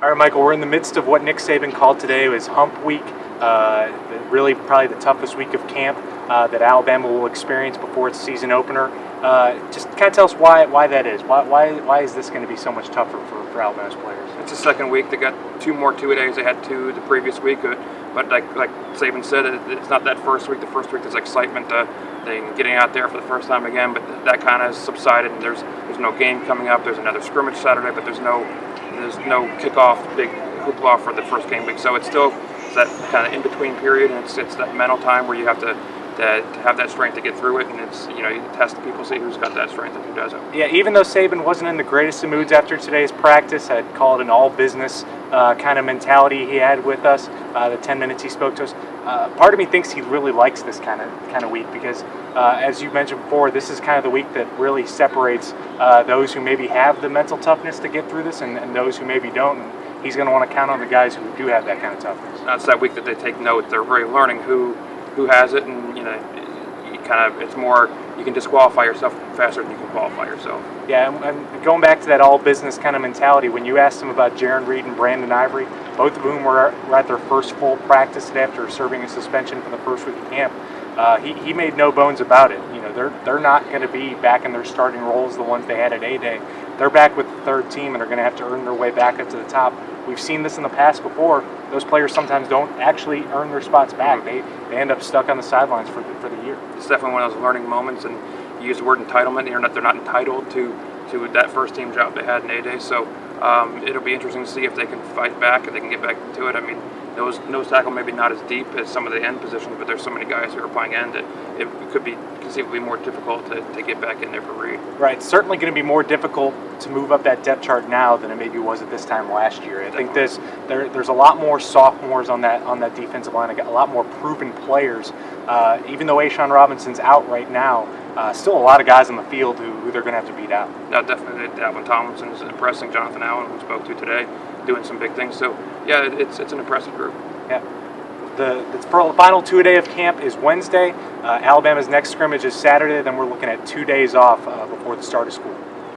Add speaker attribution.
Speaker 1: All right, Michael, we're in the midst of what Nick Saban called today was Hump Week, really probably the toughest week of camp that Alabama will experience before its season opener. Just kind of tell us why that is. Why is this going to be so much tougher for Alabama's players?
Speaker 2: It's the second week. They got two more two-a-days. They had two the previous week. But like Saban said, it's not that first week. The first week there's excitement, getting out there for the first time again. But that kind of subsided, and there's no game coming up. There's another scrimmage Saturday, but there's no kickoff, big hoopla for the first game week. So it's still that kind of in-between period, and it's that mental time where you have to have that strength to get through it, and it's you test the people, see who's got that strength and who doesn't.
Speaker 1: Yeah, even though Saban wasn't in the greatest of moods after today's practice, I'd call it an all-business kind of mentality he had with us. The 10 minutes he spoke to us, part of me thinks he really likes this kind of week because, as you mentioned before, this is kind of the week that really separates those who maybe have the mental toughness to get through this and those who maybe don't. And he's going to want to count on the guys who do have that kind of toughness.
Speaker 2: That's that week that they take note. They're really learning who has it, and it's more, you can disqualify yourself faster than you can qualify yourself.
Speaker 1: Yeah, and going back to that all business kind of mentality, when you asked him about Jaron Reed and Brandon Ivory, both of whom were at their first full practice today after serving a suspension for the first week of camp, he made no bones about it. They're not going to be back in their starting roles, the ones they had at A-Day. They're back with the third team, and they're going to have to earn their way back up to the top. We've seen this in the past before. Those players sometimes don't actually earn their spots back.
Speaker 2: Mm-hmm.
Speaker 1: They end up stuck on the sidelines for the year.
Speaker 2: It's definitely one of those learning moments, and you use the word entitlement. They're not entitled to that first team job they had in A-Day. So it'll be interesting to see if they can fight back, if they can get back into it. I mean, nose tackle maybe not as deep as some of the end positions, but there's so many guys who are playing end that it could be conceivably more difficult to get back in there for Reed.
Speaker 1: Right, it's certainly going to be more difficult to move up that depth chart now than it maybe was at this time last year. I think there's a lot more sophomores on that defensive line. A lot more proven players. Even though Ashawn Robinson's out right now, still a lot of guys on the field who they're going to have to beat out.
Speaker 2: No, definitely. Dalvin Tomlinson is impressing. Jonathan Allen, who we spoke to today, doing some big things. So yeah, it's an impressive group.
Speaker 1: Yeah. The final two-a-day of camp is Wednesday. Alabama's next scrimmage is Saturday. Then we're looking at 2 days off before the start of school.